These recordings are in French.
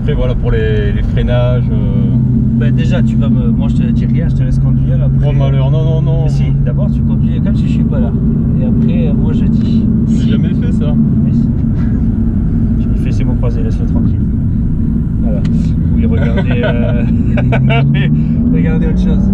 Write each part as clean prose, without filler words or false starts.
après voilà pour les freinages. Ben déjà tu vas me. Moi je te dis rien, je te laisse conduire après. Oh malheur, non. Mais si, d'abord tu conduis comme si je suis pas là. Et après moi je dis. J'ai jamais fait ça. Oui. Je lui fais ses mots croisés, laisse-le tranquille. Voilà. Oui, regardez. Regardez autre chose.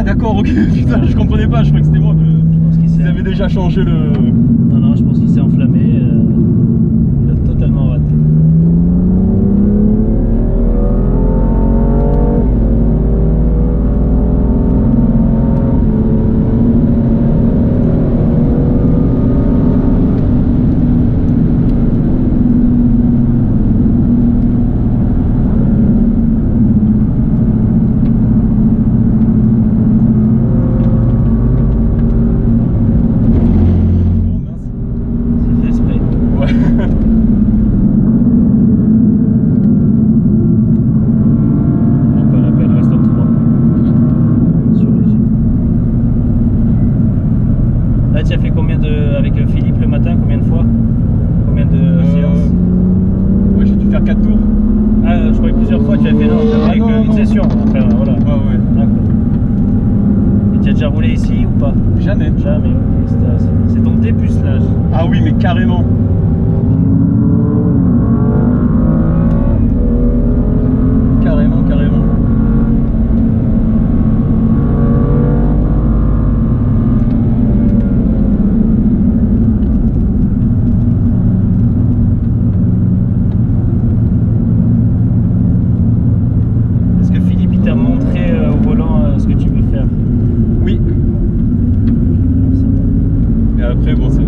D'accord, ok, putain, je comprenais pas, je croyais que c'était moi qu'ils avaient déjà changé le... Non, je pense qu'il s'est enflammé, il a totalement raté. Là, tu as fait combien avec Philippe le matin, combien de fois? Combien de séances? Ouais, j'ai dû faire 4 tours. Ah, je croyais plusieurs fois, tu as fait avec une session. Enfin, voilà. Ouais. D'accord. Et tu as déjà roulé ici ou pas? Jamais. Jamais, ok. C'est ton dépucelage. Ah oui, mais carrément. Carrément. Est-ce que Philippe il t'a montré au volant ce que tu veux faire? Oui. Et après, bon, c'est...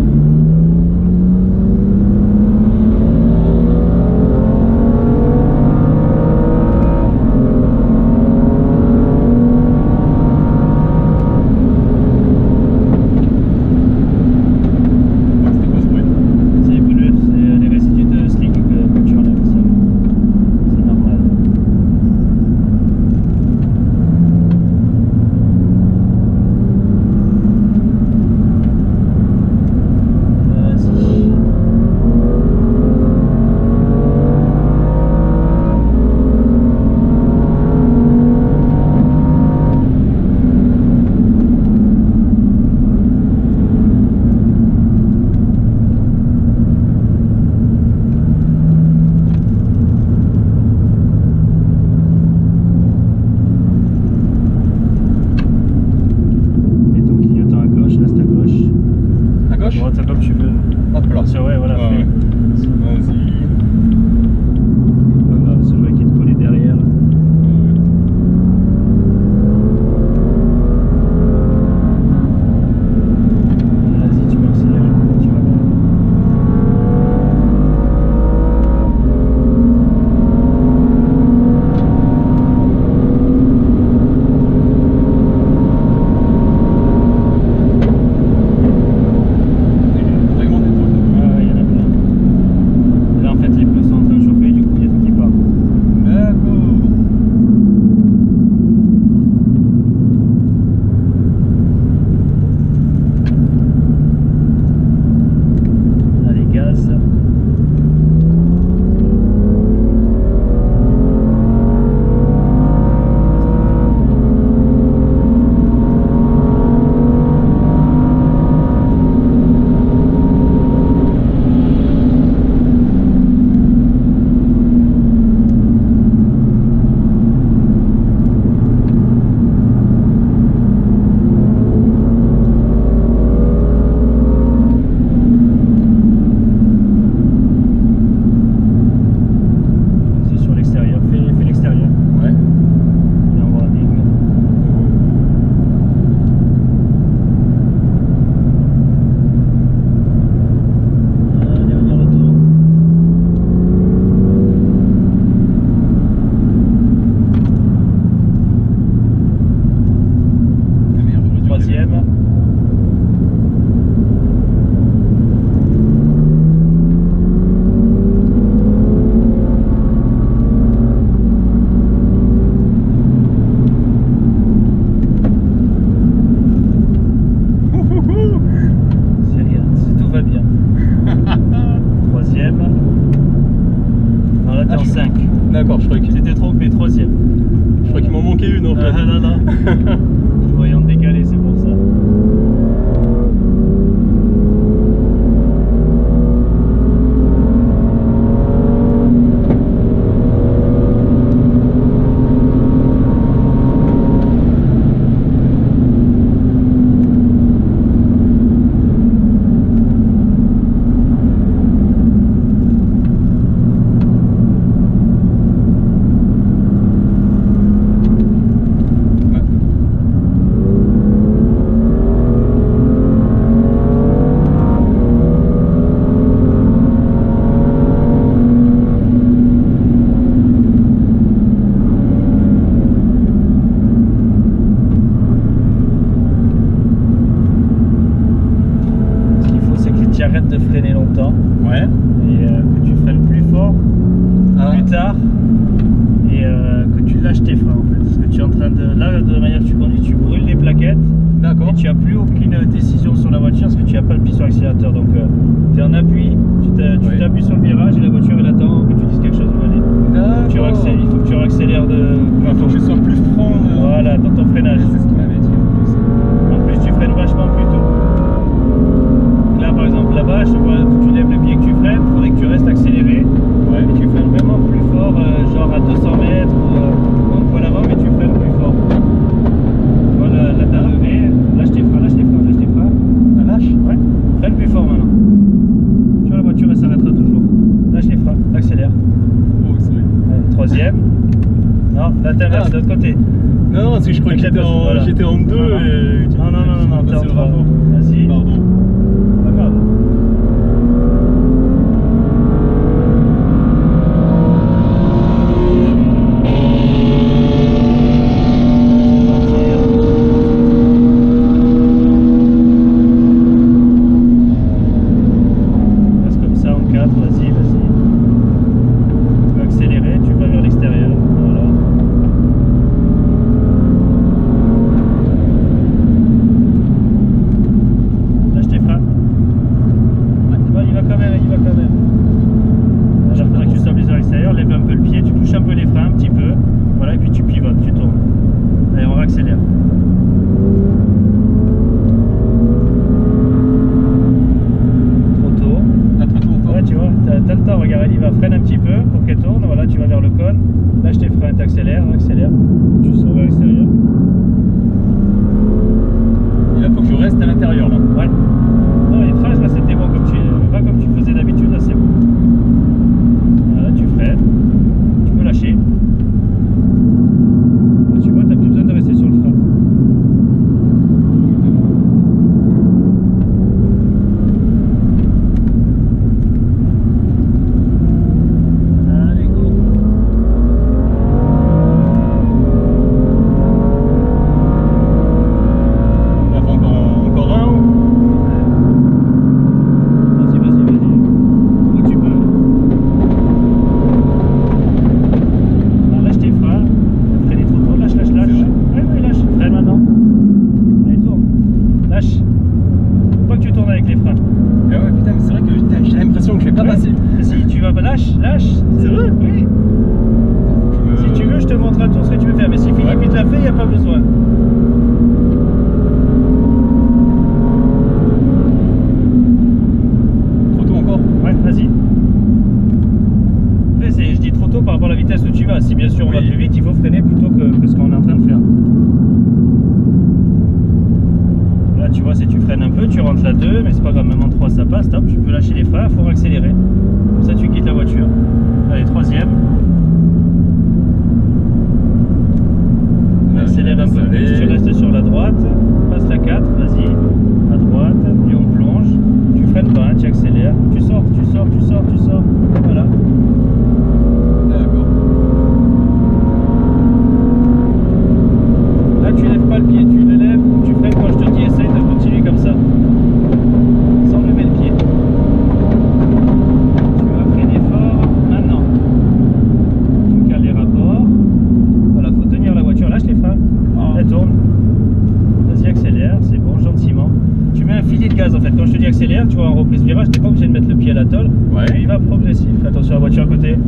Ah non, non. Je voyais en décalé, c'est pour ça. Arrête de freiner longtemps, Ouais. et que tu freines plus fort, plus tard, et que tu lâches tes freins en fait. Parce que tu es en train de, là de la manière que tu conduis, tu brûles les plaquettes. D'accord. Et tu n'as plus aucune décision sur la voiture parce que tu n'as pas le pied sur l'accélérateur. Donc tu es en appui, tu t'appuies sur le virage et la voiture elle attend que tu dises quelque chose de aller. D'accord. Il faut que tu accélères de. Il faut que je sois plus franc. Voilà, dans ton freinage. C'est ce qu'il m'avait dit en plus. En plus, tu freines vachement plus tôt. Là, par exemple, là-bas, je vois, tu lèves le pied que tu freines, il faudrait que tu restes accéléré. Ouais. Et tu freines vraiment plus fort, genre à 200 mètres ou un poil avant, mais tu freines plus fort. Voilà, là t'as levé, lâche tes freins, lâche tes freins, lâche tes freins. Ah, lâche. Ouais, freine plus fort maintenant. Tu vois, la voiture elle s'arrêtera toujours. Lâche les freins, accélère. Oh, c'est vrai. Allez, troisième. Non, là t'inverses de l'autre côté. Non, non, parce que je croyais que j'étais en deux. Et... Non, t'es en le trois. rapport. Vas-y. Pardon. Pas grave. Passe comme ça en 4, vas-y. Tu vas accélérer, tu vas vers l'extérieur. Voilà. Lâche tes freins. Il va quand même. Alors, il faudrait que tu stabilises à l'extérieur, lève un peu le pied, tu touches un peu les freins, un petit peu. Voilà, et puis tu pivotes, tu tournes. Allez, on réaccélère. Trop tôt. Ah, trop tôt encore. Ouais, tu vois, t'as le temps, regarde, elle y va, freine un petit peu pour qu'elle tourne. Voilà, tu vas vers le cône, lâche tes freins, t'accélères, accélère. Tu sors vers l'extérieur. Et là, faut que je reste à l'intérieur là. Ouais. Non, les traces, là, c'était bon pas comme tu faisais d'habitude, là, c'est bon. Voilà, tu freines. Tu peux lâcher. Là, tu vois, t'as plus besoin de rester sur le frein. Allez, go. Là, faut encore un ou... Vas-y. Où tu peux. Alors, lâche tes freins. Freine trop tôt. Lâche. C'est vrai. Ouais, lâche. Freine maintenant. Allez, tourne. Lâche. Faut pas que tu tournes avec les freins. Ah ouais, putain, mais c'est vrai que j'ai l'impression que je vais pas Ouais. passer. Si, tu vas. Lâche. C'est vrai? Oui. Si tu veux, je te montre un tour ce que tu veux faire. Mais si Philippe il te l'a fait, il n'y a pas besoin. Trop tôt encore. Ouais, vas-y. Après, je dis trop tôt par rapport à la vitesse où tu vas. Si bien sûr on va Oui. plus vite, il faut freiner plutôt que ce qu'on est en train de faire. Là, tu vois, si tu freines un peu, tu rentres à 2, mais c'est pas grave, même en 3 ça passe, top. Tu peux lâcher les freins, il faut accélérer. Comme ça, tu quittes la voiture. Allez, troisième. Accélère un peu plus, tu restes sur la droite, passe la 4, vas-y, à droite, et on plonge, tu freines pas, hein, tu accélères, tu sors, voilà. D'accord. Là tu lèves pas le pied, tu le lèves, tu freines quand je te dis essaye de continuer comme ça, sans lever le pied. Tu vas freiner fort, maintenant. Tu cales les rapports, voilà, faut tenir la voiture, lâche les freins. Elle tourne. Vas-y, accélère, c'est bon, gentiment. Tu mets un filet de gaz en fait. Quand je te dis accélère, tu vois en reprise virage, t'es pas obligé de mettre le pied à l'atole. Ouais. Il va progressif. Attention à la voiture à côté.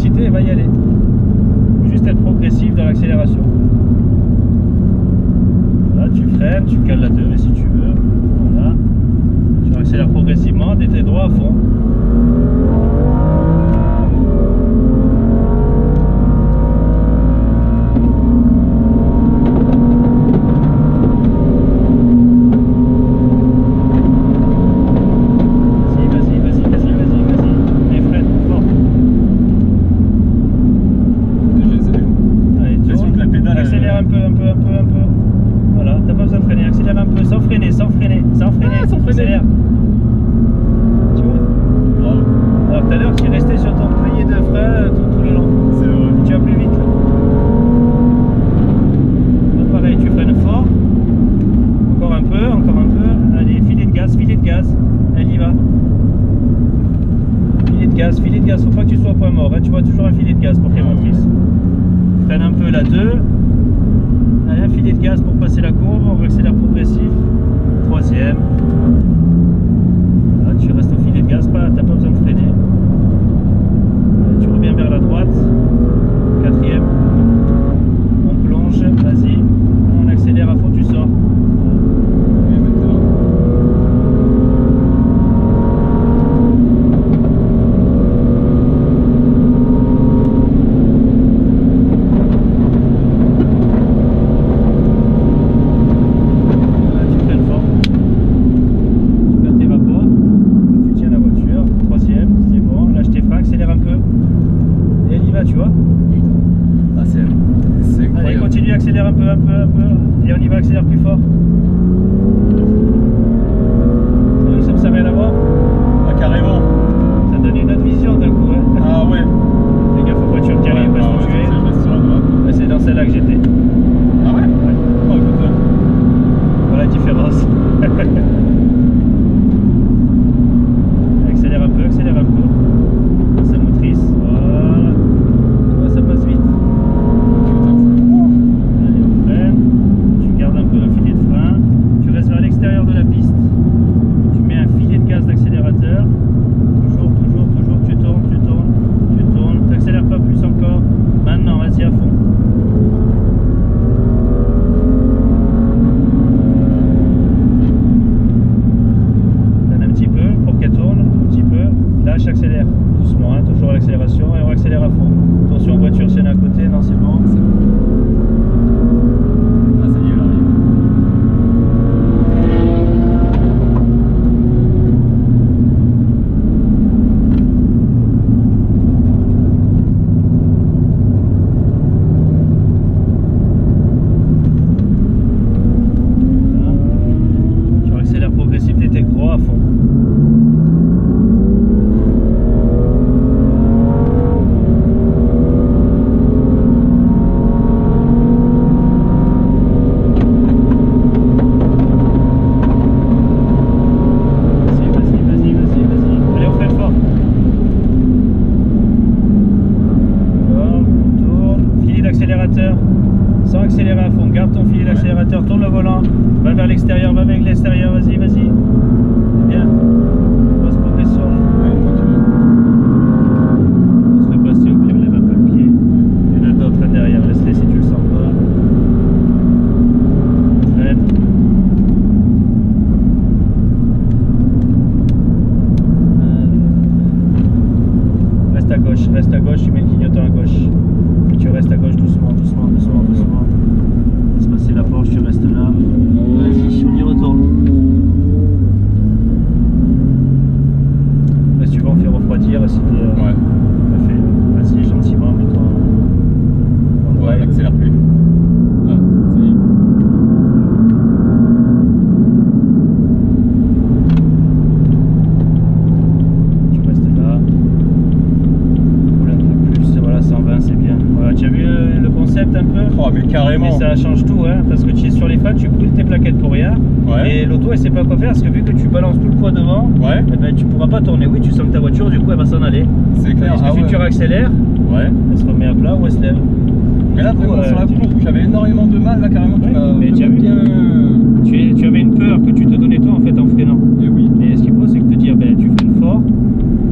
vélocité, va y aller. Il faut juste être progressif dans l'accélération. Là, tu freines, tu cales la 2 si tu veux. Voilà. Tu accélères progressivement, t'es droit à fond. Accélère un peu. Voilà, t'as pas besoin de freiner, accélère un peu, sans freiner. Accélère. Tu vois? Bravo. Alors tout à l'heure, tu restais sur ton foyer de frein tout le long. C'est vrai. Tu vas plus vite là. Là, pareil, tu freines fort. Encore un peu. Allez, filet de gaz. Elle y va. Filet de gaz. Faut pas que tu sois au point mort. Hein. Tu vois toujours un filet de gaz pour tes motrices. Freine un peu la 2. Allez, un filet de gaz pour passer la courbe. On accélère progressif. 3e. Là, tu restes au filet de gaz. T'as pas besoin de freiner. Tu reviens vers la droite. 4e. On plonge. Vas-y. On accélère à fond. Tu sors. Et maintenant. Tu vois? Ah, c'est incroyable. Allez, continue, accélère un peu. Et on y va, accélère plus fort. T'as vu, ça n'a rien à voir? Ah, carrément. Ça donne une autre vision d'un coup. Hein. Ah ouais. Fais gaffe aux voitures qui arrivent, reste où tu es. Je reste sur la droite. C'est dans celle-là que j'étais. Ah ouais? Ouais. Oh putain. Voilà la différence. Accélère un peu. Sa motrice. Voilà. Tu vois, ça passe vite. Allez, on freine. Tu gardes un peu un filet de frein. Tu restes vers l'extérieur de la piste. Tu mets un filet de gaz d'accélérateur. Toujours. Tu tournes. Tu n'accélères pas plus encore. Maintenant, vas-y à fond. Freine un petit peu pour qu'elle tourne. Un petit peu. Lâche, accélère. Doucement, hein, toujours à l'accélération et on accélère à fond. Attention voiture, si elle est à côté, non c'est bon. Ah, ça y est, elle arrive. Voilà. Tu accélères progressif, t'es droit à fond. Sans accélérer à fond, garde ton filet d'accélérateur, tourne le volant, va vers l'extérieur, vas-y. Bien. Grosse progression. Ouais, tranquille. On se fait passer au pire, lève un peu le pied. Il y en a d'autres derrière, laisse-les si tu le sens pas. Freine. Reste à gauche, tu mets le clignotant à gauche. Puis tu restes à gauche doucement. Laisse passer la Porsche, tu restes là. Vas-y, on y retourne. Là, si tu veux, on fait refroidir. C'était. Ouais. Vas-y, gentiment, mets-toi. Ouais, elle accélère plus. Ah, ça y est. Tu restes là. Roule un peu plus. Voilà, 120, c'est bien. Voilà, tu as vu le concept un peu? Oh, mais carrément. Mais ça change tout, hein, parce que tu es sur les freins, tu brûles tes plaquettes pour rien. Ouais. Et l'auto, elle sait pas quoi faire, parce que vu que tu balances tout le poids devant, Ouais. eh ben, tu pourras pas tourner. Oui, tu sens que ta voiture, du coup, elle va s'en aller. C'est clair. Parce que vu que tu réaccélères, Ouais. elle se remet à plat ou elle se lève. Mais là, Du coup, vraiment, sur la courbe, j'avais énormément de mal, là, carrément. Ouais, Tu m'as mais tu as vu bien. Tu avais une peur que tu te donnais toi en fait en freinant. Et oui. Et ce qu'il faut, c'est que te dire, ben, tu freines fort,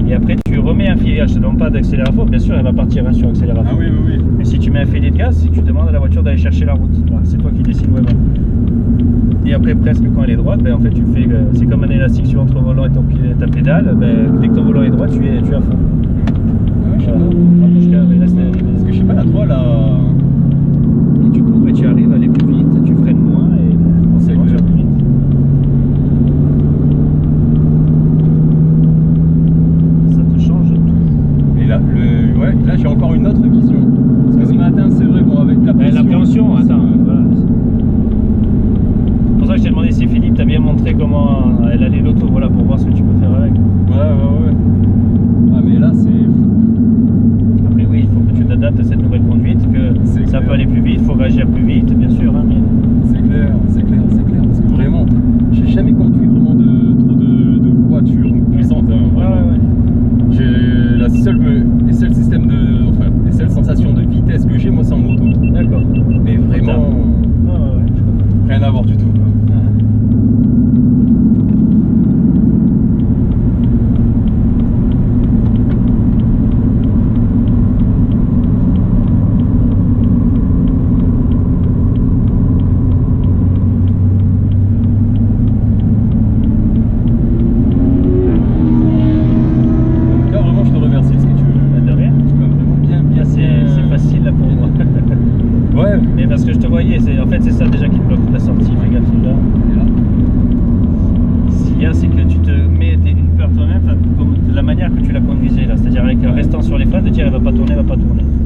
et après tu remets un filet, je te demande pas d'accélérer à fond, bien sûr elle va partir hein, sur accélérer à fond. Ah oui, oui, oui. Mais si tu mets un filet de gaz, c'est que tu demandes à la voiture d'aller chercher la route. Voilà, c'est toi qui décides où elle va. Et après presque quand elle est droite, ben, en fait tu fais, c'est comme un élastique sur entre ton volant et ta pédale, ben, dès que ton volant est droit, tu es à fond. Ouais, je sais Voilà. Parce que je sais pas, la 3 là. Et du coup, ben, tu arrives à aller plus vite, tu freines moins et forcément tu vas plus vite. Ça te change tout. Et là, ouais, là j'ai encore une autre vision. Parce que ce matin, c'est vrai, bon, avec la pression. L'appréhension, attends, voilà. C'est pour ça que je t'ai demandé si Philippe t'a bien montré comment elle allait l'auto, voilà, pour voir ce que tu peux faire avec. Ouais. Ah, mais là, c'est fou. Après, oui, il faut que tu t'adaptes à cette nouvelle conduite, que ça clair. peut aller plus vite, il faut réagir plus vite, bien sûr. Hein, mais... C'est clair. Parce que vraiment, j'ai jamais conduit vraiment trop de voitures puissantes. Hein, vraiment. J'ai la seule, les seuls systèmes de. Enfin, les seules sensations de vitesse que j'ai, moi, c'est en moto. D'accord. Mais vraiment, rien à voir du tout. Quoi. Mais parce que je te voyais, en fait c'est ça déjà qui te bloque la sortie, fais gaffe là. Ce qu'il y a c'est que tu te mets une peur toi-même, comme de la manière que tu la conduisais là, c'est-à-dire avec restant sur les freins, de dire elle va pas tourner,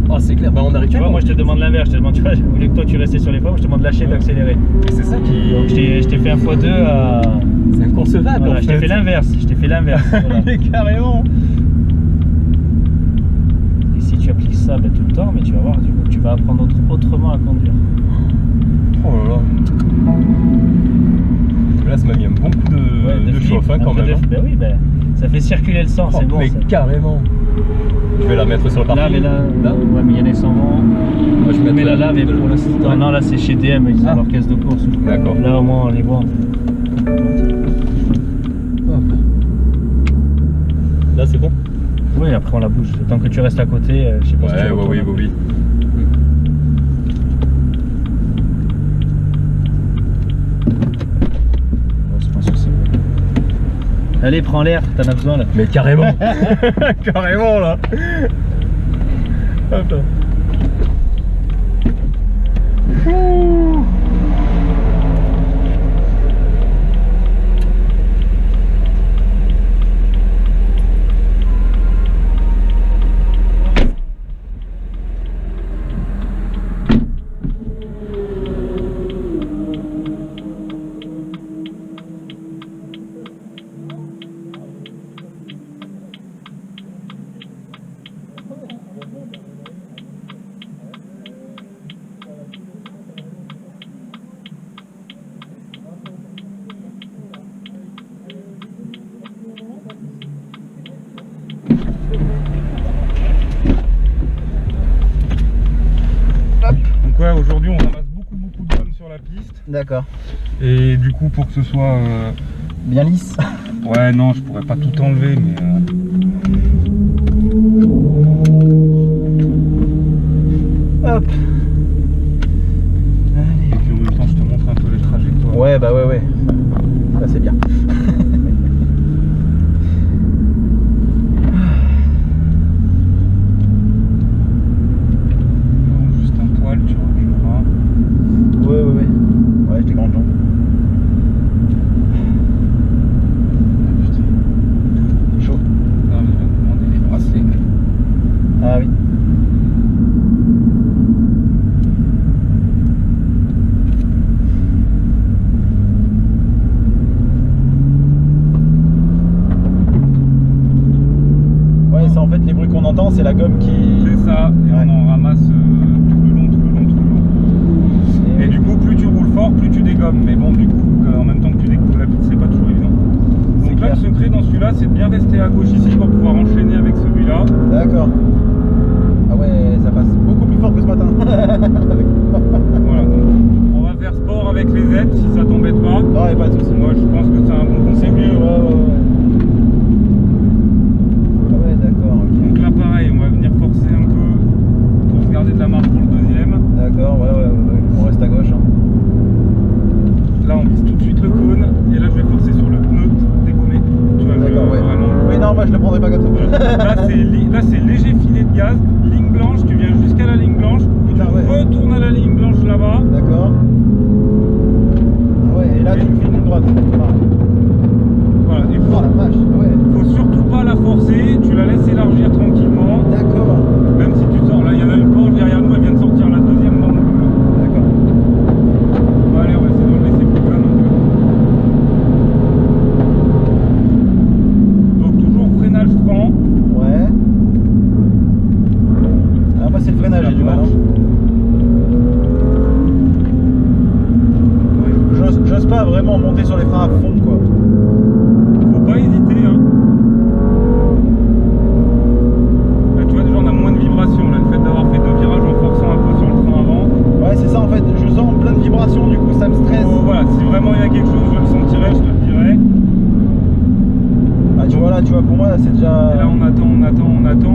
Oh c'est clair, bah on arrive. Tu vois, moi je te demande l'inverse, je te demande, tu vois, au lieu que toi tu restais sur les freins, moi je te demande de lâcher, d'accélérer. Et c'est ça qui. Donc je t'ai fait un x2 à. C'est inconcevable. Voilà, en je t'ai fait l'inverse, voilà. Mais carrément. Et si tu appliques ça ben, tout le temps, mais tu vas voir, du coup, tu vas apprendre autrement à conduire. Oh là là. Là, ça m'a mis un bon coup de chauffe hein, quand même. Ben oui, ben, ça fait circuler le sang, c'est bon. Mais ça. Carrément. Je vais la mettre sur le parking. Là, mais là, ouais, mais il y en a qui s'en vont. Moi, je mets la lave et pour l'instant. Non, là, c'est chez DM, ils ont leur caisse de course. D'accord. Là, au moins, on les voit. Là, c'est bon. Oui, après, on la bouge. Tant que tu restes à côté, je sais pas si tu retournes. Oui. Allez, prends l'air, t'en as besoin là. Mais carrément. Carrément là. Hop là. Donc ouais, aujourd'hui on ramasse beaucoup de gomme sur la piste. D'accord. Et du coup pour que ce soit bien lisse. Ouais non, je pourrais pas tout enlever mais Hop. Allez. Et puis en même temps je te montre un peu les trajectoires. Ouais bah ouais. Ça c'est bien. Juste un poil, tu reculeras. Ouais. Ouais, j'ai des grandes jambes. C'est chaud. Non, mais il va me demander les bracelets. Ah oui. Ouais, ça en fait les bruits qu'on entend, c'est la gomme qui. C'est ça, et Ouais. on en ramasse tout le long. Et du coup, plus tu roules fort, plus tu dégommes. Mais bon, du coup, en même temps que tu découpes la piste, c'est pas toujours évident. Donc là, le secret dans celui-là, c'est de bien rester à gauche ici pour pouvoir enchaîner avec celui-là. D'accord. Ah ouais, ça passe beaucoup plus fort que ce matin. Voilà, donc on va faire sport avec les aides si ça t'embête pas. Non, y'a pas de soucis. Moi, je pense que c'est un bon conseil. C'est mieux, ouais. Ah ouais, d'accord, ok. garder de la marge pour le deuxième. D'accord, ouais. On reste à gauche. Hein. Là, on vise tout de suite le cône. Et là, je vais forcer sur le pneu dégommé. Tu vois, D'accord, ouais. vraiment. Oui, non, moi je le prendrai pas comme ça. Là, c'est léger filet de gaz, ligne blanche. Tu viens jusqu'à la ligne blanche. Putain, Tu ouais. retournes à la ligne blanche là-bas. D'accord. Ah ouais, et là tu me files une droite. Pareil. Voilà. Il Oh la vache, ouais. faut surtout pas la forcer. Tu la laisses élargir tranquillement. D'accord. Même si tu sors, là, il y en a une Porsche derrière nous. Elle vient de sortir la deuxième bande. D'accord. Bon, allez, on va essayer de le laisser plus plein non plus. Donc toujours freinage franc. Ouais. Ah, moi c'est le freinage, j'ai du mal. Hein. J'ose pas vraiment monter sur les freins à fond, quoi. Faut pas hésiter, hein. Là, tu vois, déjà on a moins de vibrations. Là, le fait d'avoir fait 2 virages en forçant un peu sur le frein avant. Ouais, c'est ça en fait. Je sens plein de vibrations, du coup ça me stresse. Oh, voilà, si vraiment il y a quelque chose, je le sentirais, je te le dirais. Ah, tu vois là, tu vois, pour moi c'est déjà. Et là, on attend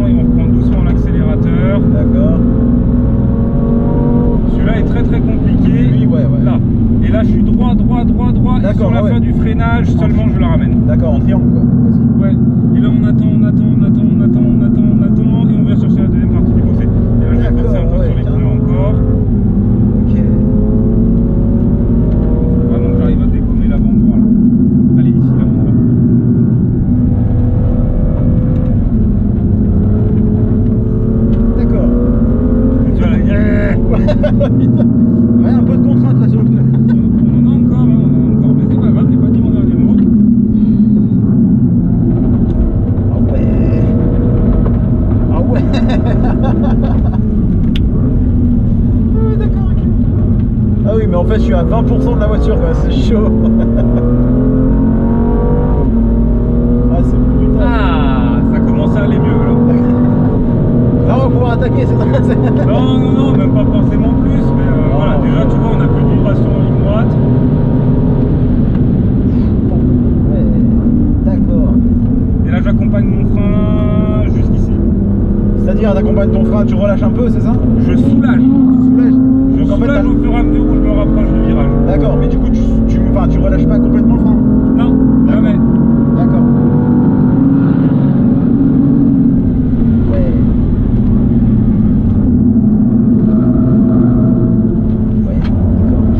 et on reprend doucement l'accélérateur. D'accord. Celui-là est très très compliqué. Lui, ouais. Là. Et là, je suis droit. Et D'accord, sur la ouais. fin du freinage, seulement je la ramène. D'accord, en triangle, quoi. Presque. Ouais. Et là, on attend. Et on vient chercher la deuxième partie du fossé. Et là, je vais forcer un peu D'accord, sur les ouais, pneus encore. Ok. Vraiment que j'arrive à dégommer l'avant-droit là. Allez, ici, l'avant-droit. D'accord. Tu vois là, Putain. Ouais, un peu de contrainte là sur le pneu. on en a encore, mais c'est pas grave, j'ai pas dit mon dernier mot. Ah ouais. Ah, d'accord, ok. Ah oui, mais en fait je suis à 20% de la voiture, quoi. C'est chaud. Ah, c'est brutal. Ah, ça commence à aller mieux là. Là on va pouvoir attaquer, c'est ça. Non, même pas forcément plus, mais voilà, déjà tu vois, on a plus de vibration en ligne droite. Ouais, d'accord. Et là, j'accompagne mon frein jusqu'ici. C'est-à-dire, t'accompagnes ton frein, tu relâches un peu, c'est ça? Je soulage. Je Donc en fait, soulage au fur et à mesure où je me rapproche du virage. d'accord, mais du coup, tu relâches pas complètement le frein. Non, jamais. D'accord. Ouais. Ouais, d'accord, ok.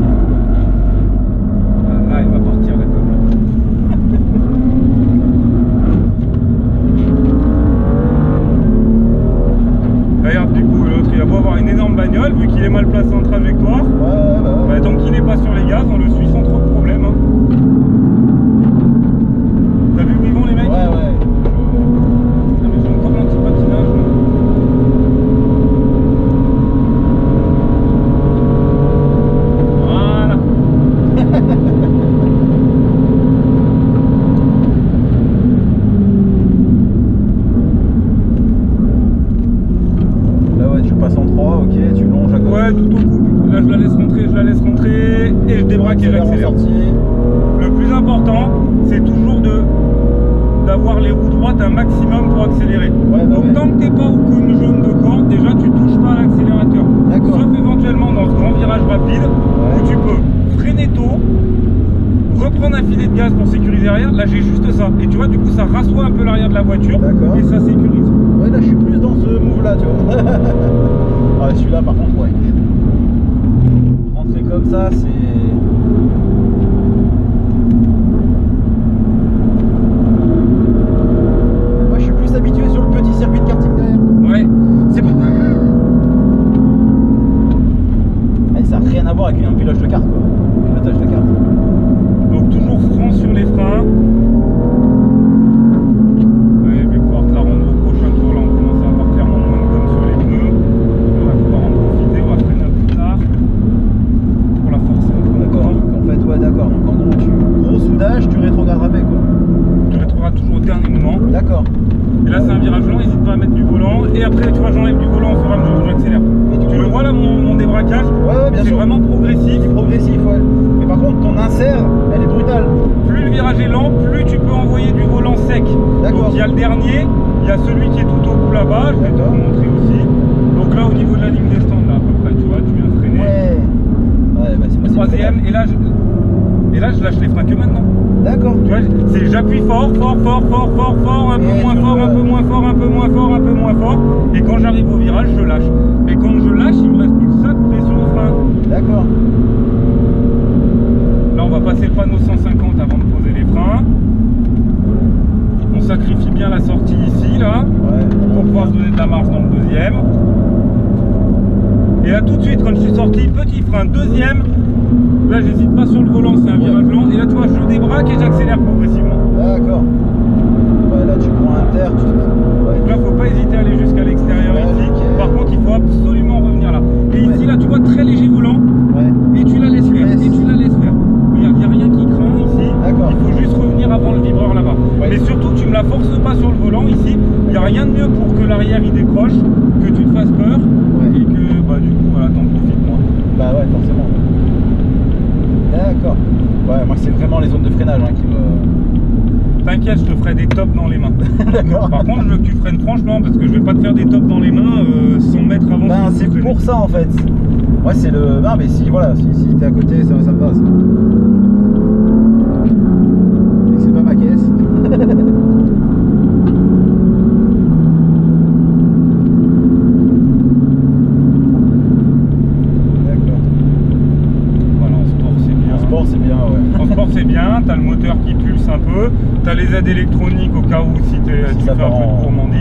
Ah, là, il va partir la com. Regarde, du coup, l'autre, il va beau avoir une énorme bagnole, vu qu'il est mal placé en trajectoire. Ouais. Bah, tant qu'il n'est pas sur les gaz, on le suit sans trop de problème. Hein. T'as vu où ils vont les mecs? Ouais. Ah, mais j'ai encore mon petit patinage. Là. Voilà. Là, ouais, tu passes en 3, ok, tu longes à gauche. Ouais, tout au couple. Là, je la laisse rentrer et je débraque et j'accélère. Sorti. Le plus important, c'est toujours d'avoir les roues droites un maximum pour accélérer. Ouais, bah Donc ouais. tant que t'es pas au cône jaune de corde, déjà tu touches pas à l'accélérateur. D'accord. Sauf éventuellement dans ce grand virage rapide où tu peux freiner tôt, reprendre un filet de gaz pour sécuriser l'arrière. Là j'ai juste ça. Et tu vois, du coup ça rassoit un peu l'arrière de la voiture. D'accord. Et ça sécurise. Ouais, là, je suis plus dans ce move là, tu vois. Ah, celui-là, par contre, ouais. Rentrer comme ça, c'est. Moi, je suis plus habitué sur le petit circuit de karting derrière. Ouais. C'est pas. Eh, ça n'a rien à voir avec un pilotage de kart, quoi. Pilotage de kart. Donc toujours franc sur les freins. Ouais, je vais pouvoir te la rendre au prochain tour. Là on commence à avoir clairement moins de gomme sur les pneus. On va pouvoir en profiter, on va freiner un peu plus tard. Pour la forcer un peu D'accord. encore. Donc, en fait, ouais, d'accord. Donc, en gros, gros soudage, tu rétrogardes avec, quoi. Tu rétrogrades toujours au dernier moment. D'accord. Et là c'est un virage lent, n'hésite pas à mettre du volant. Et après tu vois, j'enlève du volant au fur et à mesure où j'accélère. Tu le vois là mon débraquage? Ouais, bien C'est sûr. vraiment progressif. Progressif, ouais. Mais par contre, ton insert, elle est brutale. Plus le virage est lent, plus tu peux envoyer du volant sec. D'accord. Donc il y a le dernier, il y a celui qui est tout au bout là-bas, je vais te le D'accord. montrer aussi. Donc là au niveau de la ligne des deuxième, et là je lâche les freins que maintenant. D'accord. Tu vois, j'appuie fort, un peu moins fort, un peu moins fort, un peu moins fort, un peu moins fort. Et quand j'arrive au virage, je lâche. Mais quand je lâche, il me reste plus que ça de pression au frein. D'accord. Là, on va passer le panneau 150 avant de poser les freins. On sacrifie bien la sortie ici, là, pour pouvoir se donner de la marge dans le deuxième. Et là, tout de suite, quand je suis sorti, petit frein, deuxième. Là, j'hésite pas sur le volant, c'est un virage lent. Et là, tu vois, je débraque et j'accélère progressivement. D'accord. Ouais, là, tu prends un terre. Là, faut pas hésiter à aller jusqu'à l'extérieur ici. Okay. Par contre, il faut absolument revenir là. Et ici, là, tu vois, très léger volant. Et tu la laisses faire. Et tu la laisses faire. Il n'y a rien qui craint ici. Il faut juste revenir avant le vibreur là-bas. Mais surtout, tu me la forces pas sur le volant ici. Il n'y a rien de mieux pour que l'arrière il décroche, que tu te fasses peur. Et que, bah, du coup, voilà, t'en profites moins. Bah ouais, forcément. D'accord. Ouais, moi, c'est vraiment les zones de freinage qui me... T'inquiète, je te ferai des tops dans les mains. D'accord. Par contre, je veux que tu freines franchement parce que je vais pas te faire des tops dans les mains 100 mètres avant. Ben, c'est pour ça en fait. Ouais, c'est le. Non, mais si, voilà, si t'es à côté, ça me passe. Et que c'est pas ma caisse. C'est bien, t'as le moteur qui pulse un peu, t'as les aides électroniques au cas où si tu fais un peu de gourmandise.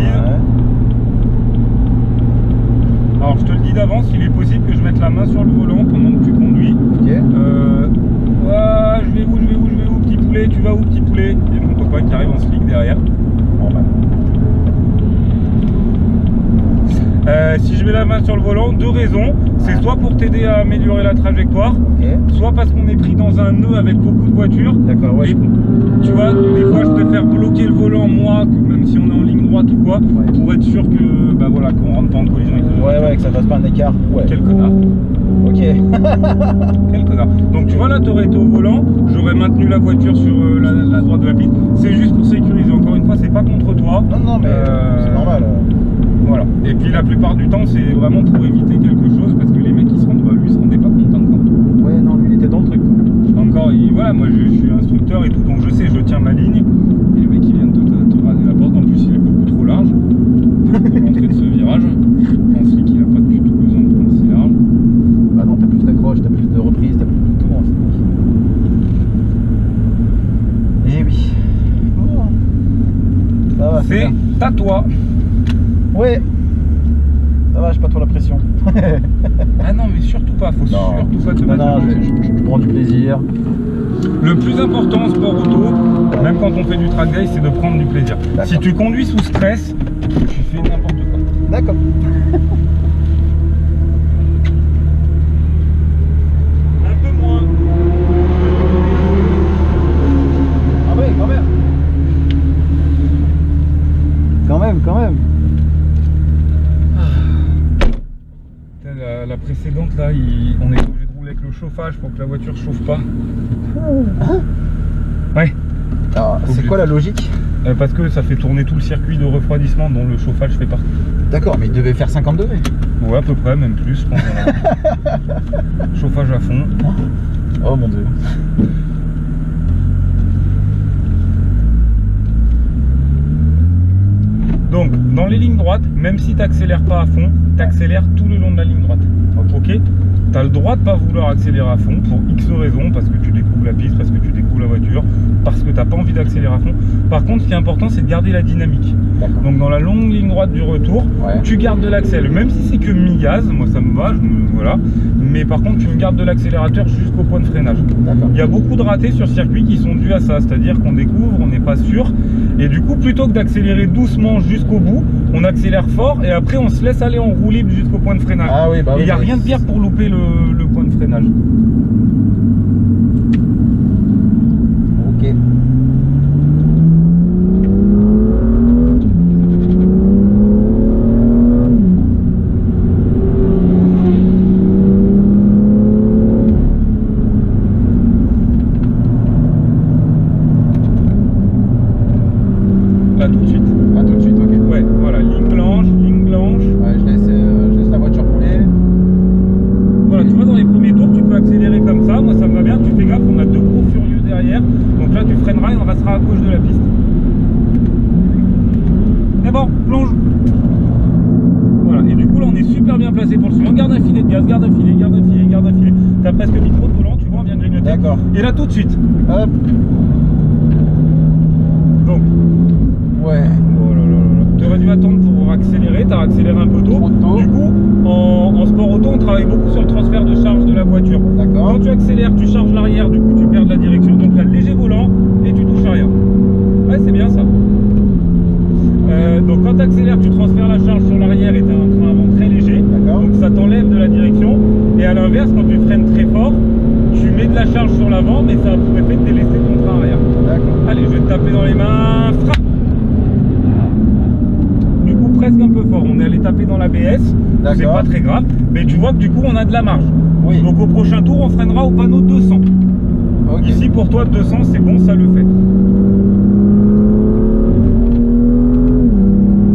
Alors je te le dis d'avance, il est possible que je mette la main sur le volant pendant que tu conduis. Je vais où, petit poulet, tu vas où petit poulet? Il y a mon copain qui arrive en slick derrière. Si je mets la main sur le volant, deux raisons. C'est soit pour t'aider à améliorer la trajectoire, soit parce qu'on est pris dans un nœud avec beaucoup de voitures. D'accord, ouais. Tu vois, des fois je préfère bloquer le volant moi, même si on est en ligne droite ou quoi, pour être sûr que, bah voilà, qu'on rentre pas en collision avec le... Ouais, que ça fasse pas un écart. Quel connard. Ok. Quel connard. Donc tu vois là, tu aurais été au volant, j'aurais maintenu la voiture sur la droite de la piste. C'est juste pour sécuriser. Encore une fois, c'est pas contre toi. Non, mais c'est normal. Voilà. Et puis la plupart du temps, c'est vraiment pour éviter quelque chose parce que les mecs ils se rendent, lui, ils se rendaient pas compte encore. Ouais, non, lui il était dans le truc. Encore, voilà, moi je suis instructeur et tout, donc je sais, je tiens ma ligne. Et le mec il vient de te raser la porte. En plus, il est beaucoup trop large pour l'entrée de ce virage. Je pense qu'il a pas du tout besoin de prendre si large. Bah non, t'as plus d'accroche, t'as plus de reprise, t'as plus de tout. Et oui. Oh. Ça va, c'est à toi. Ouais. Ça va, j'ai pas trop la pression. Ah non, mais surtout pas, faut surtout pas te mettre. Non, je prends du plaisir. Le plus important en sport auto, même quand on fait du track day, c'est de prendre du plaisir. Si tu conduis sous stress, tu fais n'importe quoi. D'accord. Un peu moins. Ah ouais, quand même. Quand même. La précédente là, on est obligé de rouler avec le chauffage pour que la voiture chauffe pas. Ouais. C'est quoi la logique? Parce que ça fait tourner tout le circuit de refroidissement dont le chauffage fait partie. D'accord, mais il devait faire 50 degrés. Ouais, à peu près, même plus. Je pense, chauffage à fond. Oh mon dieu. Donc, dans les lignes droites, même si tu n'accélères pas à fond, tu accélères tout le long de la ligne droite. Ok. Tu as le droit de ne pas vouloir accélérer à fond pour X raisons, parce que tu découvres la piste, parce que tu découvres la voiture, parce que tu n'as pas envie d'accélérer à fond. Par contre, ce qui est important, c'est de garder la dynamique. Donc, dans la longue ligne droite du retour, tu gardes de l'accel, même si c'est que mi-gaz, moi ça me va, voilà. Mais par contre, tu me gardes de l'accélérateur jusqu'au point de freinage. Il y a beaucoup de ratés sur circuit qui sont dus à ça, c'est-à-dire qu'on découvre, on n'est pas sûr. Et du coup, plutôt que d'accélérer doucement jusqu'au bout, on accélère fort et après on se laisse aller en roue libre jusqu'au point de freinage. Ah oui, bah oui, il n'y a rien de pire pour louper le point de freinage. Ok. Là tout de suite. Ah, tout de suite, ok. Ouais, voilà, ligne blanche, ligne blanche. Ouais, je laisse la voiture rouler. Voilà, tu vois, dans les premiers tours, tu peux accélérer comme ça. Moi, ça me va bien. gaz, garde un filet, garde un filet, garde un filet. T'as presque mis trop de volant, tu vois, on vient de grignoter. D'accord. Et là tout de suite. Hop. Donc. Ouais. Oh là là là. Tu aurais dû attendre pour accélérer, t'as accéléré un peu tôt. Trop tôt. Du coup, en sport auto, on travaille beaucoup sur le transfert de charge de la voiture. D'accord. Quand tu accélères, tu charges l'arrière, du coup tu perds de la direction. Donc là, léger volant et tu touches à rien. Ouais, c'est bien ça. Donc quand tu accélères, tu transfères la charge sur l'arrière et tu as un train avant très léger. D'accord. Donc ça t'enlève de la direction. Et à l'inverse, quand tu freines très fort, tu mets de la charge sur l'avant, mais ça a pour effet de délaisser ton train arrière. D'accord. Allez, je vais te taper dans les mains. Frappe. Du coup, presque un peu fort. On est allé taper dans l'ABS. C'est D'accord. pas très grave. Mais tu vois que du coup, on a de la marge. Oui. Donc au prochain tour, on freinera au panneau 200. Ok. Ici, pour toi, 200, c'est bon, ça le fait.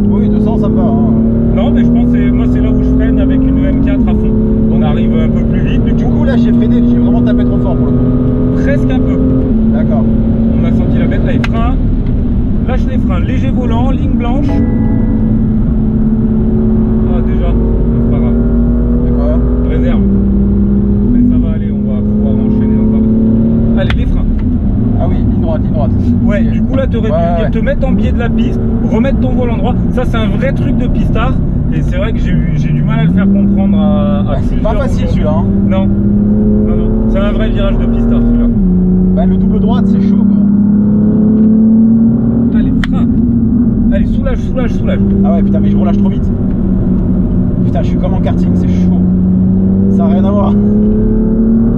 Oui, 200, ça me va. Hein. Non, mais je pense que moi, c'est là où je freine avec une M4 à fond. On arrive un peu plus vite. Du coup, là, j'ai freiné, j'ai vraiment tapé trop fort pour le coup. Presque un peu. D'accord. On a senti la bête. Allez, frein. Lâche les freins. Léger volant, ligne blanche. Ah, déjà, c'est pas grave. D'accord. Réserve. Mais ça va aller, on va pouvoir enchaîner encore. Allez, les freins. Ah oui, ligne droite, ligne droite. Ouais, Ok. du coup là tu aurais Ouais, dû te mettre en biais de la piste, remettre ton volant droit. Ça c'est un vrai truc de pistard. Et c'est vrai que j'ai du mal à le faire comprendre à Ouais, c'est pas plusieurs facile aujourd'hui. celui-là. Hein. Non, non, non. C'est un vrai virage de pistard celui-là. Bah, le double droite, c'est chaud quoi. Allez, frein. Allez, soulage, soulage, soulage. Ah ouais, putain, mais je relâche trop vite. Putain, je suis comme en karting, c'est chaud. Ça n'a rien à voir.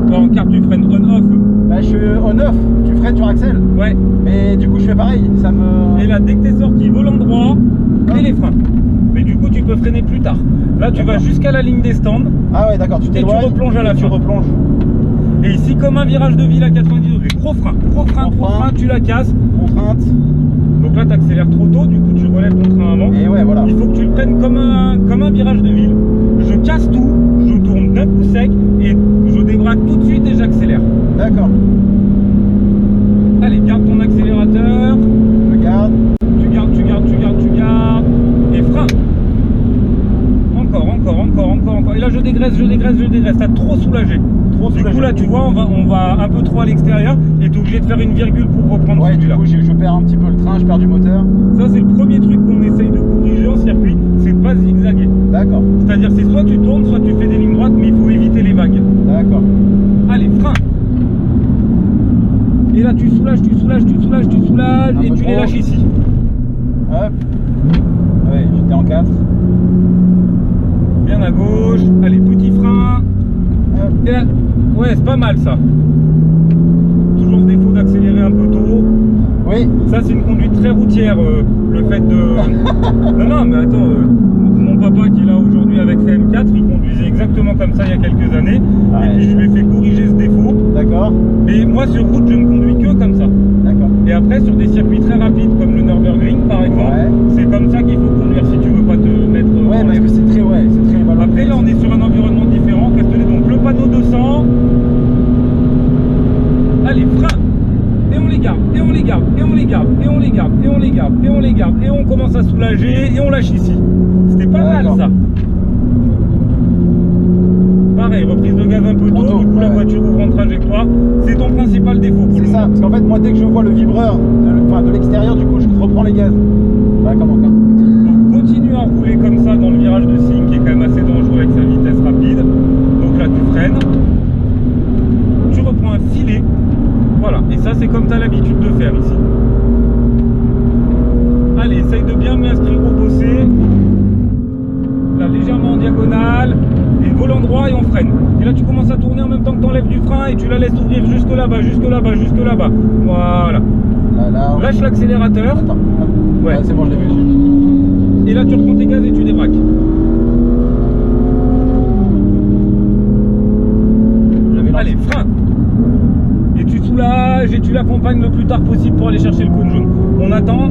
Toi en carte tu freines on-off. Bah, je suis au 9, tu freines, tu accèles. Ouais. Mais du coup, je fais pareil. Ça me. Et là, dès que t'es sorti, volant droit et les freins. Mais du coup, tu peux freiner plus tard. Là, tu vas D'accord. jusqu'à la ligne des stands. Ah ouais, d'accord, tu t'éloignes. replonges à la et tu fin. replonges. Et ici, comme un virage de ville à 90 degrés, gros frein, Gros frein. tu la casses. Contrainte. Donc là, tu accélères trop tôt, du coup, tu relèves ton train avant. Et ouais, voilà. Il faut que tu le prennes comme un virage de ville. Je casse tout, je tourne d'un coup sec et je débraque tout de suite et j'accélère. D'accord. Allez, garde ton accélérateur. Je garde. Tu gardes. Et frein. Encore. Et là, je dégraisse. T'as trop soulagé. Trop Du soulagé. coup, là, tu vois, on va un peu trop à l'extérieur et t'es obligé de faire une virgule pour reprendre Ouais, du celui-là. coup, je perds un petit peu le train, je perds du moteur. Ça, c'est le premier truc qu'on essaye de corriger en circuit, c'est de pas zigzaguer. D'accord. C'est-à-dire, c'est soit tu tournes, soit tu fais des lignes droites, mais il faut éviter les vagues. D'accord. Allez, frein. Et là, tu soulages, Un et peu tu les trop. lâches ici. Hop. Ouais, j'étais en 4. Bien à gauche. Allez, petit frein. Hop. Et là, ouais, c'est pas mal ça. Toujours ce défaut d'accélérer un peu tôt. Oui. Ça, c'est une conduite très routière, le fait de... non, mais attends, mon papa qui est là aujourd'hui avec sa M4, il conduisait exactement comme ça il y a quelques années. Ah et ouais. puis je lui ai fait corriger ce défaut. D'accord. Mais moi, sur route, je ne conduis que comme ça. D'accord. Et après, sur des circuits très rapides comme le Nürburgring, par exemple, Ouais. c'est comme ça qu'il faut conduire si tu veux pas te mettre... Ouais, en parce l'air. que c'est très valorisé. Après, là, on est sur un environnement différent. Donc, le panneau 200. Allez, frein. Et on les garde, et on commence à soulager, et on lâche ici. C'était pas mal D'accord. ça. Pareil, reprise de gaz un peu Trop tôt, tôt, du coup la ouais. voiture ouvre en trajectoire. C'est ton principal défaut pour C'est le ça, moment. parce qu'en fait, moi, dès que je vois le vibreur de l'extérieur, du coup, je reprends les gaz. Bah, comme en carte. Donc continue à rouler comme ça dans le virage de signe qui est quand même assez dangereux avec sa vitesse rapide. Donc là tu freines, tu reprends un filet. Voilà, et ça c'est comme tu as l'habitude de faire ici. Allez, essaye de bien m'inscrire au bossé. Là, légèrement en diagonale. Et volant droit et on freine. Et là, tu commences à tourner en même temps que tu enlèves du frein et tu la laisses ouvrir jusque là-bas. Voilà. Là. Lâche l'accélérateur. Attends. Hop. Ouais. Ouais, c'est bon, je l'ai vu. Et là, tu reprends tes gaz et tu débraques. J'avais lancé. Allez, frein. Et tu soulages et tu l'accompagnes le plus tard possible pour aller chercher le cône jaune. On attend.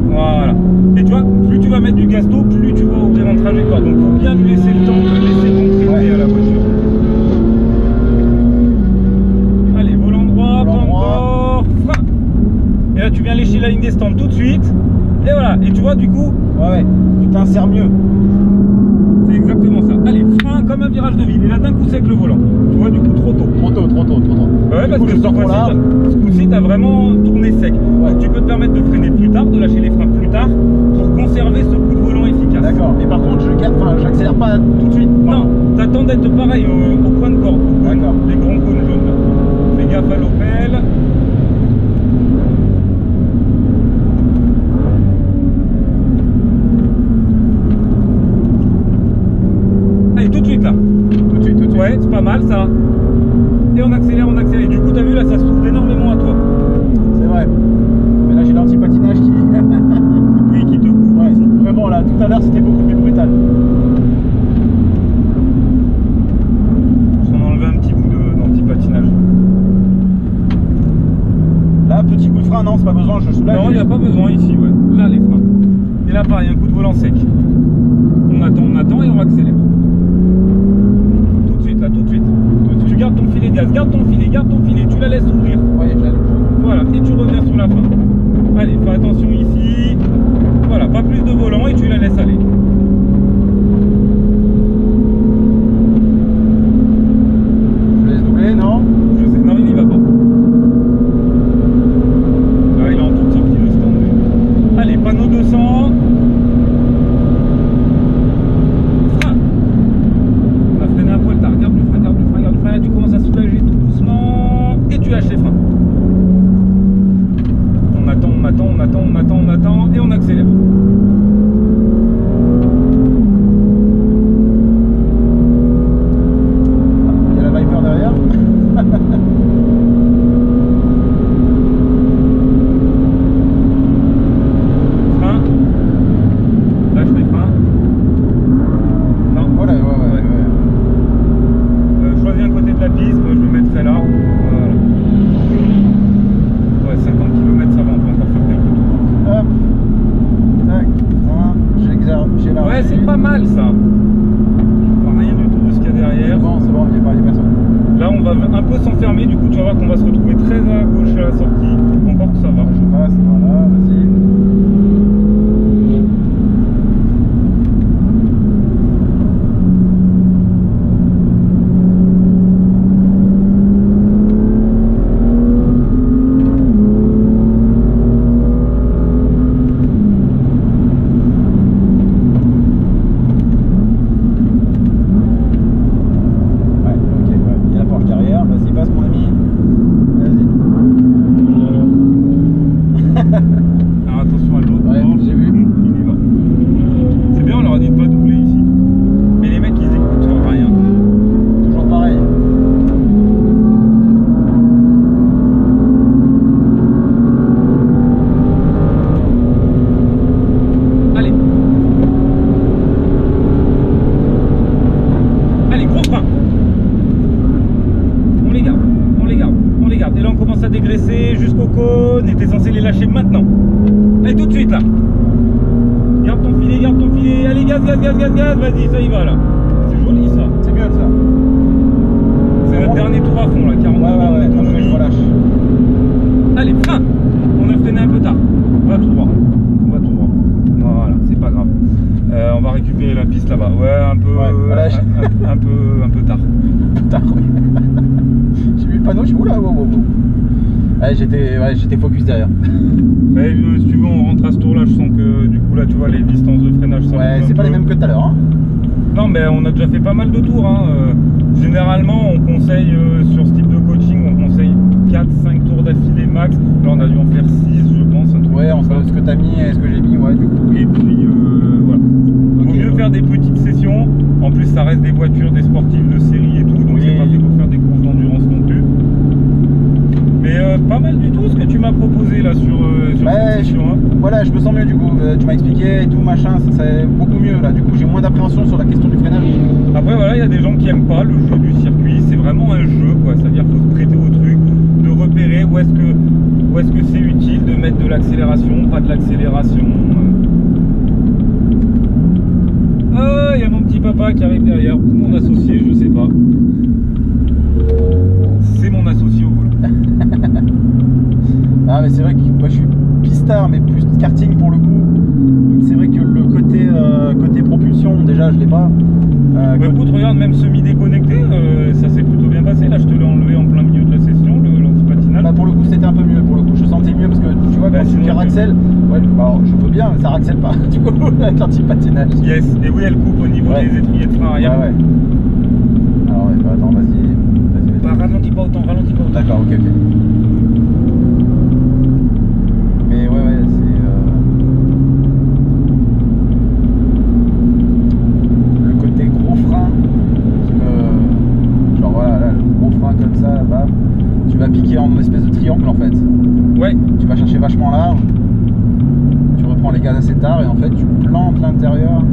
Voilà. Et tu vois, plus tu vas mettre du gaz tôt, plus tu vas ouvrir en trajectoire. Donc, il faut bien lui laisser le temps de laisser t'entraîner à la voiture. Allez, volant droit, pas encore. Frein. Et là, tu viens lécher la ligne des stands tout de suite. Et voilà. Et tu vois, du coup, Ouais, tu t'insères mieux. c'est exactement ça. Allez, frein comme un virage. virage de vide. Et là, d'un coup sec le volant. Tu vois, du coup, trop tôt. Trop tôt. Ouais, parce que ce coup-ci, t'as vraiment tourné sec. Ouais. Donc, tu peux te permettre de freiner plus tard, de lâcher les freins plus tard, pour conserver ce coup de volant efficace. D'accord. Mais par contre, j'accélère pas tout de suite. Non, t'attends d'être pareil au point de corde. D'accord. Les grands cônes jaunes là. Fais gaffe à l'Opel. Allez, tout de suite là. Tout de suite. Ouais, c'est pas mal ça. Et on accélère. Et du coup, t'as vu là, ça s'ouvre énormément à toi. C'est vrai. Mais là, j'ai l'anti-patinage qui... Oui, qui te coupe. Ouais, vraiment là, tout à l'heure, c'était beaucoup plus brutal. Je t'en enlever un petit bout d'anti-patinage. Là, petit coup de frein, non, c'est pas besoin, je soulage. Non, il n'y a pas besoin ici, ouais. Là, les freins. Et là, pareil, un coup de volant sec. On attend et on accélère. Tout de suite, là, tout de suite. Tu gardes ton filet de gaz, garde ton filet, tu la laisses ouvrir. Ouais, je la louche. Voilà, et tu reviens sur la fin. Allez, fais attention ici. Voilà, pas plus de volant et tu la laisses aller. Je laisse doubler, non? Je sais, non, il n'y va pas. Là, il est en toute sortie de stand. Allez, panneau 200. Frein. On a freiné un poil tard. Garde le frein. Là, tu commences à soulager tout doucement. Et tu lâches les freins. On attend. Et on accélère. Il y a la Viper derrière. Frein. Lâche les freins. Non. Voilà, ouais. Choisis un côté de la piste, moi je me mettrai là. Voilà. Ouais, 50 km ça va, on peut encore faire quelques tours. Hop. Tac. J'ai la... Ouais, c'est pas mal ça. Je vois rien du tout de ce qu'il y a derrière. C'est bon, il n'y a personne. Là, on va un peu s'enfermer, du coup, tu vas voir qu'on va se retrouver très à gauche à la sortie. Encore que ça va. Je passe, voilà, vas-y. Alors attention à l'autre. Ouais, j'ai vu. Il y va. C'est bien, on leur a dit de pas doubler ici. Mais les mecs, ils écoutent rien. Toujours pareil. Allez. Allez, gros frein. On les garde. Et là, on commence à dégraisser jusqu'au cône. Et t'es censé les lâcher maintenant. Allez, tout de suite là. Garde ton filet. Allez, gaz. Vas-y, ça y va là. C'est joli ça. C'est mieux ça. C'est notre dernier tour à fond là. 42 Ouais, après je relâche. Allez, frein. On a freiné un peu tard. On va tout droit. Voilà, c'est pas grave. On va récupérer la piste là-bas. Ouais, un peu, voilà, un peu tard. Putain, j'ai vu le panneau, je suis oula, wow. Ouais, j'étais focus derrière. Mais si tu veux, on rentre à ce tour là. Je sens que du coup là, tu vois, les distances de freinage sont. Ouais, c'est pas les mêmes que tout à l'heure. Hein. Non, mais on a déjà fait pas mal de tours. Hein. Généralement, on conseille sur ce type de coaching, on conseille 4-5 tours d'affilée max. Là, on a dû en faire 6, je pense. Un truc Ouais, entre ce que t'as mis et ce que j'ai mis, ouais, du coup. Et puis voilà. Vaut mieux faire des petites sessions. En plus, ça reste des voitures, des sportifs de série et tout, donc c'est pas fait pour faire des courses d'endurance non plus. Mais pas mal du tout ce que tu m'as proposé là sur cette session. Hein. Voilà, je me sens mieux du coup. Tu m'as expliqué et tout, machin, c'est beaucoup mieux là. Du coup, j'ai moins d'appréhension sur la question du freinage. Après, voilà, il y a des gens qui aiment pas le jeu du circuit. C'est vraiment un jeu, quoi. C'est-à-dire qu'il faut se prêter au truc, de repérer où est-ce que c'est utile de mettre de l'accélération, pas de l'accélération. Il y a mon petit papa qui arrive derrière, ou mon associé, je sais pas. C'est mon associé au volant. Ah mais c'est vrai que moi je suis pistard mais plus karting pour le coup. C'est vrai que le côté propulsion déjà je l'ai pas. Écoute, regarde, même semi-déconnecté, ça s'est plutôt bien passé. Là, je te l'ai enlevé en plein milieu de la session, l'antipatinal. Bah, pour le coup, c'était un peu mieux. Pour le coup, je sentais mieux parce que tu vois, quand tu caraxelles, ouais, alors, je peux bien, mais ça raxelle pas. Du coup, avec l'antipatinage. Yes, et oui, elle coupe au niveau des étriers de frein arrière. Ouais. Alors, ouais, bah, attends, vas-y. Bah, ralentis pas autant, ralentis pas autant. D'accord, ok. Mais ouais, c'est. Le côté gros frein qui me. Genre voilà, là, le gros frein comme ça, bam. Tu vas piquer en espèce de triangle en fait. Ouais. Tu vas chercher vachement large. Tu reprends les gaz assez tard et en fait tu plantes l'intérieur.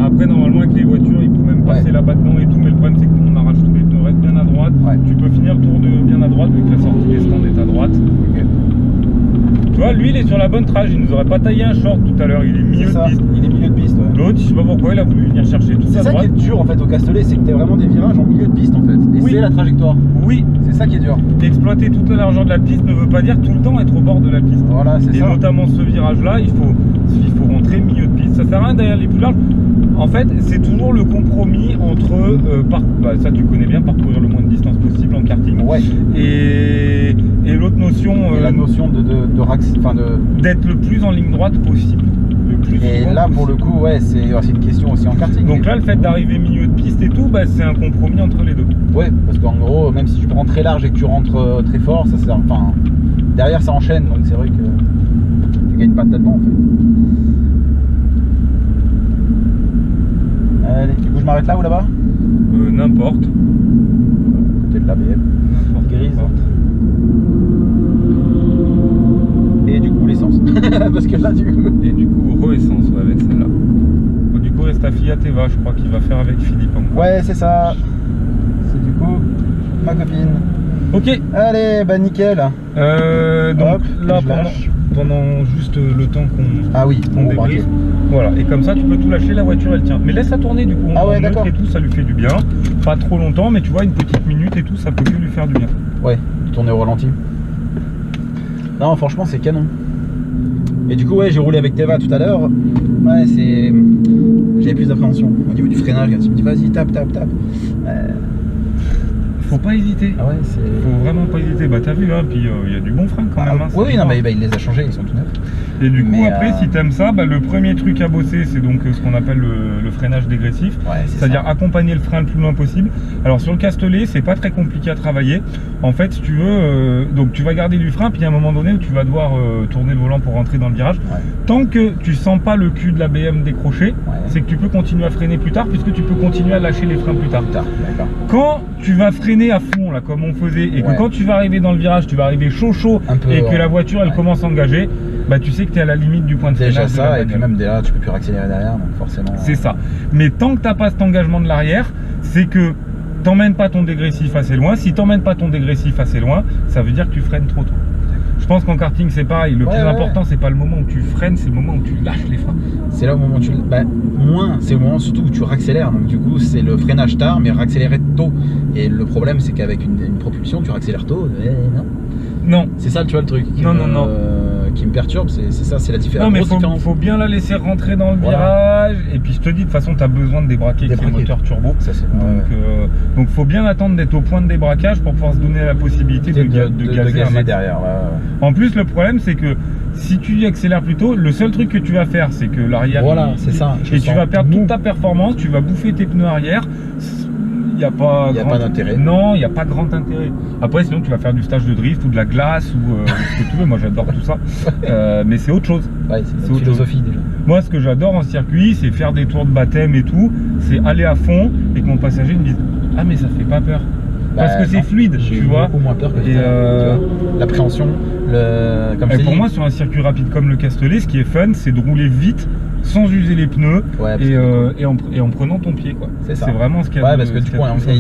Après, normalement, avec les voitures, il faut même passer là-bas dedans et tout. Mais le problème, c'est que nous, on arrache tous les pneus, reste bien à droite. Ouais. Tu peux finir le tour de bien à droite vu que la sortie des stands est à droite. Ok. Tu vois, lui, il est sur la bonne trage. Il nous aurait pas taillé un short tout à l'heure. Il est milieu de piste. Il est milieu de piste, ouais. L'autre, je sais pas pourquoi, il a voulu venir chercher tout C'est à ça qui droite. est dur en fait au Castellet, c'est que t'as vraiment des virages en milieu de piste en fait. Et Oui. c'est la trajectoire. Oui, C'est ça qui est dur. exploiter toute la largeur de la piste ne veut pas dire tout le temps être au bord de la piste. Voilà, c'est Et ça. notamment ce virage-là, il faut rentrer milieu de piste. Ça sert à rien derrière les plus larges. En fait, c'est toujours le compromis entre, ça tu connais bien, parcourir le moins de distance possible en karting. Ouais. Et l'autre notion, Et la notion de d'être le plus en ligne droite possible. Le plus Et souvent là pour le possible. coup, ouais, c'est une question aussi en karting. Donc là, le fait d'arriver milieu de piste et tout, bah, c'est un compromis entre les deux. Ouais, parce qu'en gros, même si tu prends très large et que tu rentres très fort, ça sert. Enfin, derrière ça enchaîne, donc c'est vrai que tu gagnes pas tellement en fait. Allez, du coup je m'arrête là ou là-bas? N'importe. Côté de l'ABM. N'importe. Grise. Et du coup l'essence. Parce que là du coup. Et du coup, re-essence avec celle-là. Bon, du coup, reste à Fiat Eva, je crois qu'il va faire avec Philippe encore. Ouais, c'est ça. C'est du coup ma copine. Ok. Allez, bah nickel. Donc Hop, là, je lâche. pendant juste le temps Ah oui, qu'on bon, débriefe. braqué. Voilà, et comme ça, tu peux tout lâcher, la voiture elle tient. Mais laisse-la tourner du coup. Ah ouais, En neutre d'accord. et tout, ça lui fait du bien. Pas trop longtemps, mais tu vois, une petite minute et tout, ça peut que lui faire du bien. Ouais, tourner au ralenti. Non, franchement, c'est canon. Et du coup, ouais, j'ai roulé avec Teva tout à l'heure. Ouais, c'est. J'avais plus d'appréhension au niveau du freinage. Il me dit, vas-y, tape. Faut pas hésiter. Ah ouais, c'est. Faut vraiment pas hésiter. Bah, t'as vu, hein, puis il y a du bon frein quand même. Hein, oui, ça non, change. mais il les a changés, ils sont tout neufs. Et du coup, Mais, après, si t'aimes ça, bah, le premier truc à bosser, c'est donc ce qu'on appelle le freinage dégressif. Ouais, C'est-à-dire accompagner le frein le plus loin possible. Alors sur le Castellet, c'est pas très compliqué à travailler. En fait, si tu veux, donc tu vas garder du frein, puis à un moment donné où tu vas devoir tourner le volant pour rentrer dans le virage. Ouais. Tant que tu sens pas le cul de la BM décroché, Ouais. c'est que tu peux continuer à freiner plus tard, puisque tu peux continuer à lâcher les freins plus tard. D'accord. Quand tu vas freiner à fond, là, comme on faisait, et que Ouais. quand tu vas arriver dans le virage, tu vas arriver chaud, Un peu, et que la voiture, elle ouais. commence à engager, bah tu sais que tu es à la limite du point de freinage. Déjà de la ça, et puis bagnole. même déjà, tu peux plus accélérer derrière, donc forcément. C'est ça. Mais tant que tu n'as pas cet engagement de l'arrière, c'est que t'emmènes pas ton dégressif assez loin. Si t'emmènes pas ton dégressif assez loin, ça veut dire que tu freines trop tôt. Je pense qu'en karting c'est pareil. Le plus important, c'est pas le moment où tu freines, c'est le moment où tu lâches les freins. C'est là au moment où tu. Bah, c'est au moment surtout où tu raccélères. Donc du coup, c'est le freinage tard, mais raccélérer tôt. Et le problème, c'est qu'avec une propulsion, tu raccélères tôt. Non. Non. C'est ça, tu vois, le truc qui Non, me, non, non. qui me perturbe, c'est ça, c'est la Non, mais différence. faut bien la laisser rentrer dans le Voilà. virage. Et puis je te dis, de toute façon, tu as besoin de débraquer avec le moteur turbo. Ça, c'est Donc faut bien attendre d'être au point de débraquage pour pouvoir se donner la possibilité de gazer un max. derrière. En plus, le problème, c'est que si tu accélères plus tôt, le seul truc que tu vas faire, c'est que l'arrière. Voilà, c'est ça. Et tu vas perdre toute ta performance, tu vas bouffer tes pneus arrière. Il n'y a pas d'intérêt. Non, il n'y a pas grand intérêt. Après, sinon, tu vas faire du stage de drift ou de la glace ou ce que tu veux. Moi, j'adore tout ça. Mais c'est autre chose. Ouais, c'est une philosophie déjà. Moi, ce que j'adore en circuit, c'est faire des tours de baptême et tout. C'est aller à fond et que mon passager me dise ah, mais ça fait pas peur. Parce que c'est fluide, tu vois. Beaucoup moins peur que et l'appréhension. Comme pour moi, sur un circuit rapide comme le Castellet, ce qui est fun, c'est de rouler vite sans user les pneus et en prenant ton pied, quoi. C'est ça. C'est vraiment ce qu'il y a. Ouais, parce que du coup,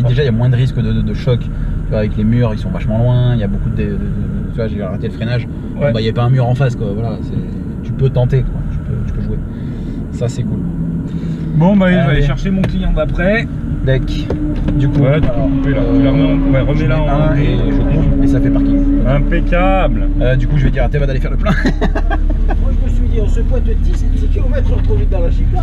déjà, il y a moins de risques de choc. Tu vois, avec les murs, ils sont vachement loin. Il y a beaucoup de tu vois, j'ai arrêté le freinage. Ouais. Bah, il n'y a pas un mur en face, quoi. Voilà, tu peux tenter, quoi. Tu peux jouer. Ça, c'est cool. Bon, bah, je vais aller chercher mon client d'après. Deck. Du coup, ouais, tu peux couper là. Tu la remets en et je coupe et ça fait parking. Impeccable. Du coup, je vais dire à Théva d'aller faire le plein. Moi, je me suis dit, on se pointe 10 km trop vite dans la chicane.